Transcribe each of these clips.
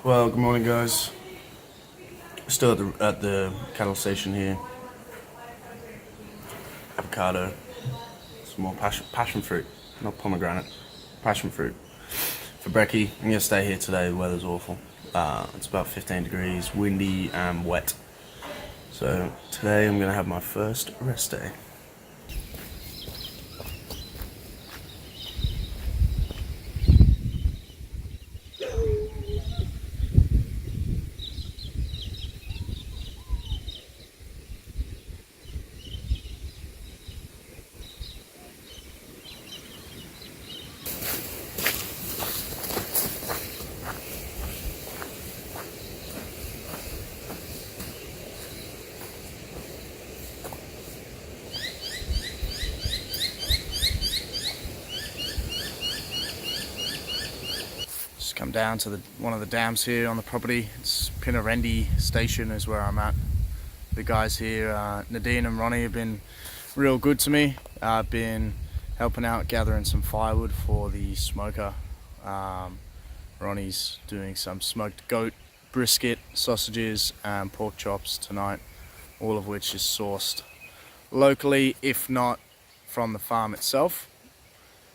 Well, good morning, guys. Still at the cattle station here. Avocado, some more passion fruit, not pomegranate, passion fruit for brekkie. I'm gonna stay here today. The weather's awful. It's about 15 degrees, windy and wet. So today I'm gonna have my first rest day. Just come down to one of the dams here on the property. It's Pinnarendi Station is where I'm at. The guys here, Nadine and Ronnie, have been real good to me. I've been helping out gathering some firewood for the smoker. Ronnie's doing some smoked goat, brisket, sausages and pork chops tonight, all of which is sourced locally, if not from the farm itself,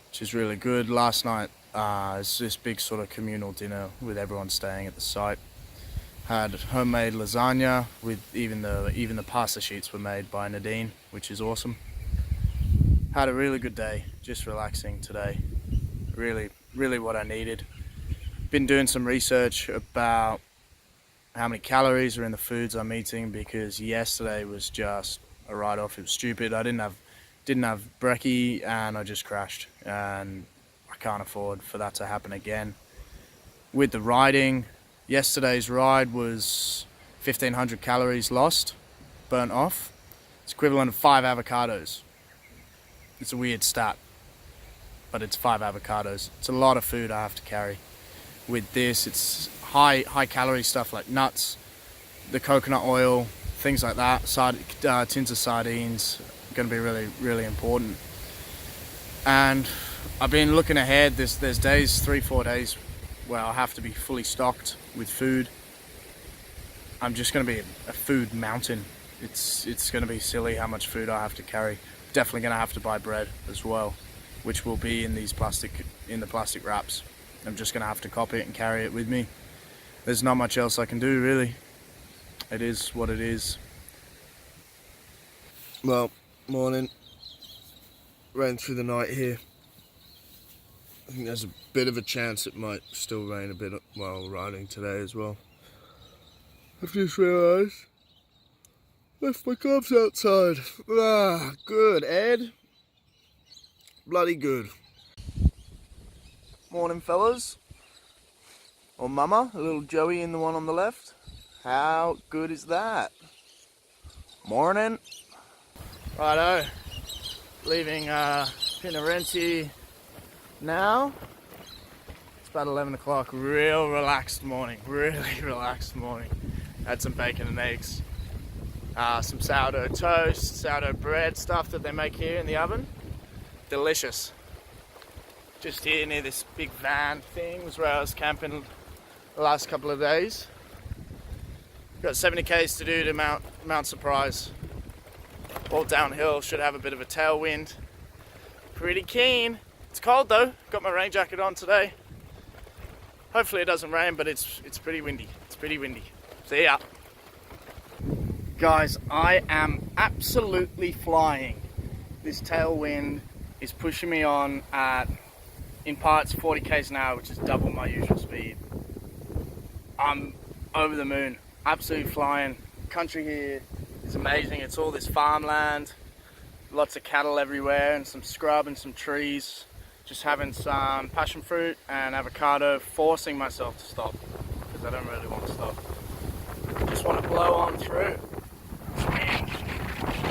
which is really good. Last night it's this big sort of communal dinner with everyone staying at the site. Had homemade lasagna with even the pasta sheets were made by Nadine, which is awesome. Had a really good day, just relaxing today. Really what I needed. Been doing some research about how many calories are in the foods I'm eating, because yesterday was just a write-off. It was stupid. I didn't have brekkie and I just crashed, and I can't afford for that to happen again. With the riding, yesterday's ride was 1,500 calories lost, burnt off. It's equivalent of 5 avocados. It's a weird stat, but it's 5 avocados. It's a lot of food I have to carry. With this, it's high calorie stuff like nuts, the coconut oil, things like that. Tins of sardines are going to be really important. And I've been looking ahead. There's days, 3-4 days, where I'll have to be fully stocked with food. I'm just going to be a food mountain. It's going to be silly how much food I have to carry. Definitely going to have to buy bread as well, which will be in the plastic wraps. I'm just going to have to cop it and carry it with me. There's not much else I can do, really. It is what it is. Well, morning. Ran through the night here. I think there's a bit of a chance it might still rain a bit while riding today as well. I've just realised left my gloves outside. Good, Ed. Bloody good. Morning, fellas. Or mama, a little Joey in the one on the left. How good is that? Morning. Righto. Leaving Pinnarendi now. It's about 11 o'clock. Real relaxed morning. Really relaxed morning. Had some bacon and eggs. Some sourdough toast, sourdough bread stuff that they make here in the oven. Delicious. Just here near this big van thing was where I was camping the last couple of days. Got 70 k's to do to Mount Surprise. All downhill, should have a bit of a tailwind. Pretty keen. It's cold though. Got my rain jacket on today. Hopefully it doesn't rain, but it's pretty windy. It's pretty windy. See ya. Guys, I am absolutely flying. This tailwind is pushing me on at, in parts, 40 k's an hour, which is double my usual speed. I'm over the moon, absolutely flying. Country here is amazing. It's all this farmland, lots of cattle everywhere, and some scrub and some trees. Just having some passion fruit and avocado, forcing myself to stop because I don't really want to stop. Just want to blow on through.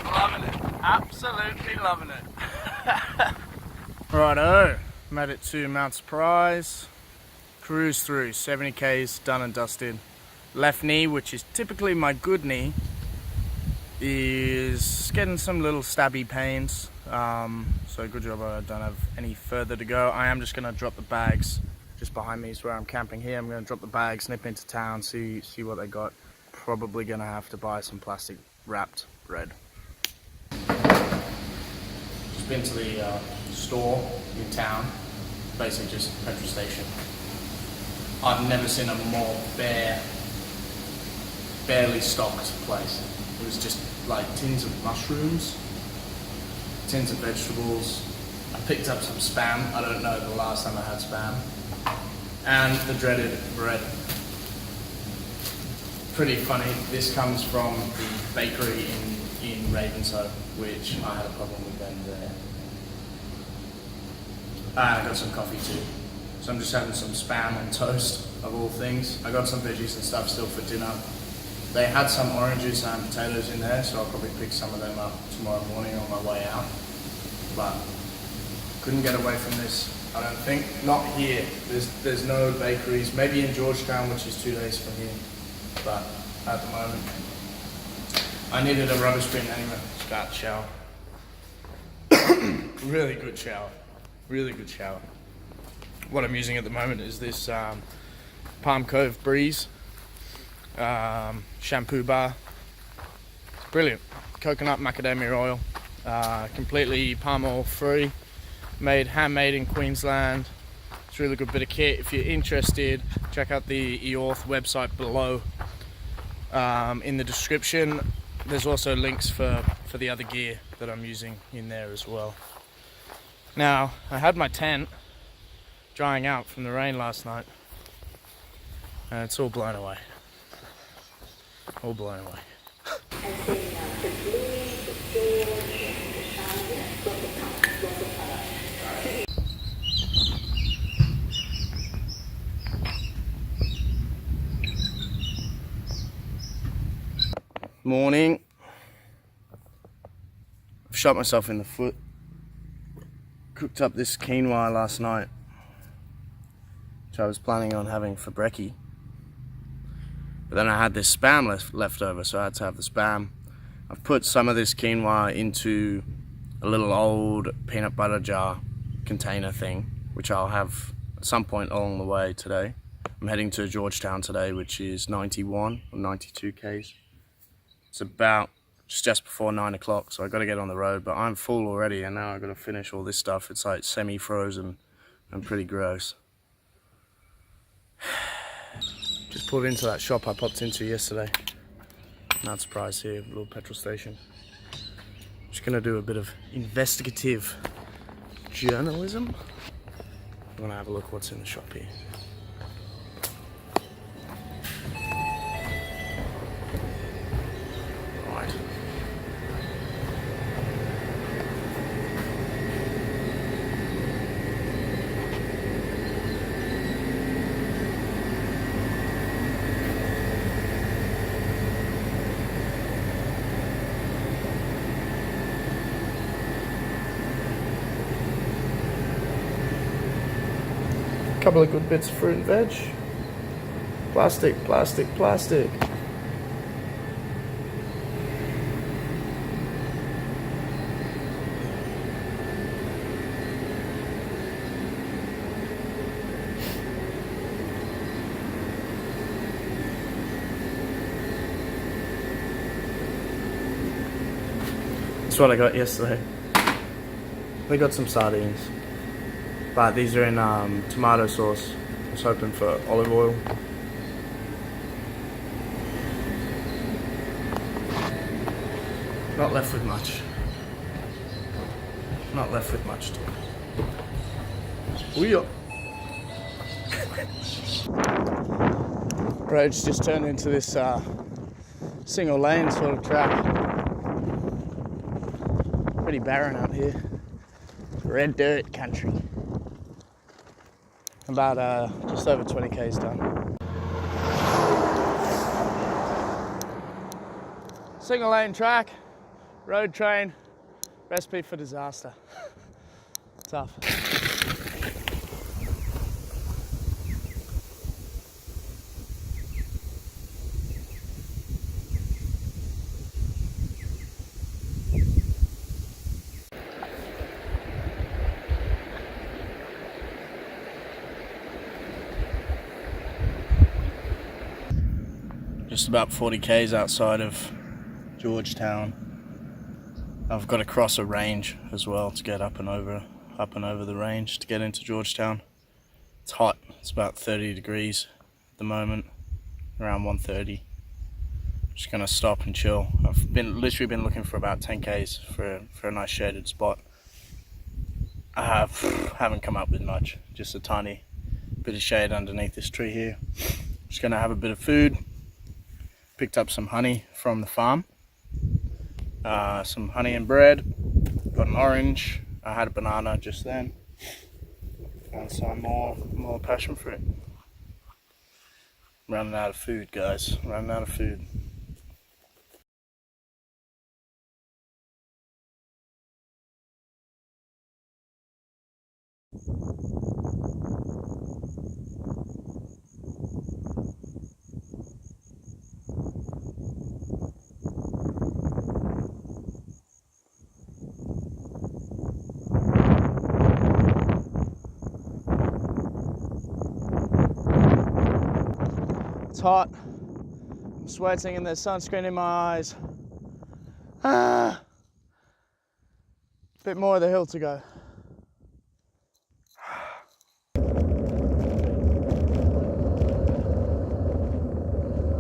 Loving it, absolutely loving it. Righto, made it to Mount Surprise. Cruise through, 70 k's done and dusted. Left knee, which is typically my good knee, is getting some little stabby pains. So good job I don't have any further to go. I am just going to drop the bags just behind me is where I'm camping here. I'm going to drop the bags, nip into town, see what they got. Probably going to have to buy some plastic wrapped bread. Just been to the store in town, basically just a petrol station. I've never seen a more barely stocked place. It was just like tins of mushrooms, tins of vegetables. I picked up some Spam. I don't know the last time I had Spam. And the dreaded bread. Pretty funny. This comes from the bakery in Ravenshoe, which I had a problem with them there. And I got some coffee too. So I'm just having some Spam and toast, of all things. I got some veggies and stuff still for dinner. They had some oranges and potatoes in there, so I'll probably pick some of them up tomorrow morning on my way out. But couldn't get away from this, I don't think. Not here. There's no bakeries. Maybe in Georgetown, which is 2 days from here. But at the moment, I needed a rubbish bin anyway. Just got a shower. Really good shower. Really good shower. What I'm using at the moment is this Palm Cove Breeze shampoo bar. It's brilliant. Coconut macadamia oil, completely palm oil free, handmade in Queensland. It's a really good bit of kit. If you're interested, check out the Eorth website below in the description. There's also links for the other gear that I'm using in there as well. Now, I had my tent drying out from the rain last night, and it's all blown away. All blown away. Morning. I've shot myself in the foot. Cooked up this quinoa last night, which I was planning on having for brekkie. But then I had this Spam left over, so I had to have the Spam. I've put some of this quinoa into a little old peanut butter jar container thing, which I'll have at some point along the way today. I'm heading to Georgetown today, which is 91 or 92 k's. It's about just before 9 o'clock, so I got to get on the road, but I'm full already, and now I've got to finish all this stuff. It's like semi-frozen and pretty gross. Just pulled into that shop I popped into yesterday. Not surprised here, a little petrol station. Just gonna do a bit of investigative journalism. I'm gonna have a look what's in the shop here. Right. Couple of good bits of fruit and veg. Plastic, plastic, plastic. That's what I got yesterday. We got some sardines. But these are in tomato sauce. I was hoping for olive oil. Not left with much. Not left with much. Ooh-ya. Road's just turned into this single lane sort of track. Pretty barren out here. Red dirt country. About just over 20 k's done. Single lane track, road train, recipe for disaster. Tough. just about 40 k's outside of Georgetown. I've got to cross a range as well to get up and over the range to get into Georgetown. It's hot. It's about 30 degrees at the moment, around 1:30. Just gonna stop and chill. I've literally been looking for about 10 k's for a nice shaded spot. I haven't come up with much, just a tiny bit of shade underneath this tree here. Just gonna have a bit of food. Picked up some honey from the farm, some honey and bread. Got an orange. I had a banana just then, and some more passion fruit. Running out of food, guys. Running out of food. It's hot. I'm sweating and there's sunscreen in my eyes. Bit more of the hill to go.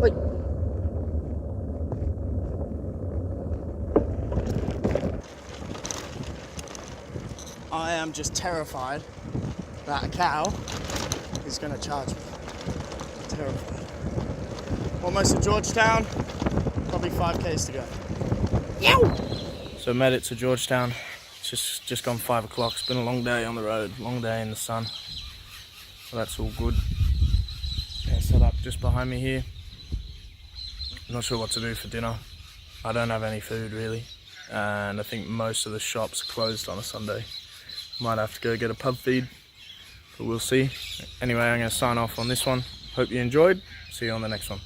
Wait. I am just terrified that a cow is going to charge me. Terrified. Almost to Georgetown, probably 5 k's to go. Yow! So made it to Georgetown. It's just gone 5 o'clock. It's been a long day on the road, long day in the sun. So that's all good. Yeah, set up just behind me here. I'm not sure what to do for dinner. I don't have any food really, and I think most of the shops are closed on a Sunday. Might have to go get a pub feed, but we'll see. Anyway, I'm going to sign off on this one. Hope you enjoyed. See you on the next one.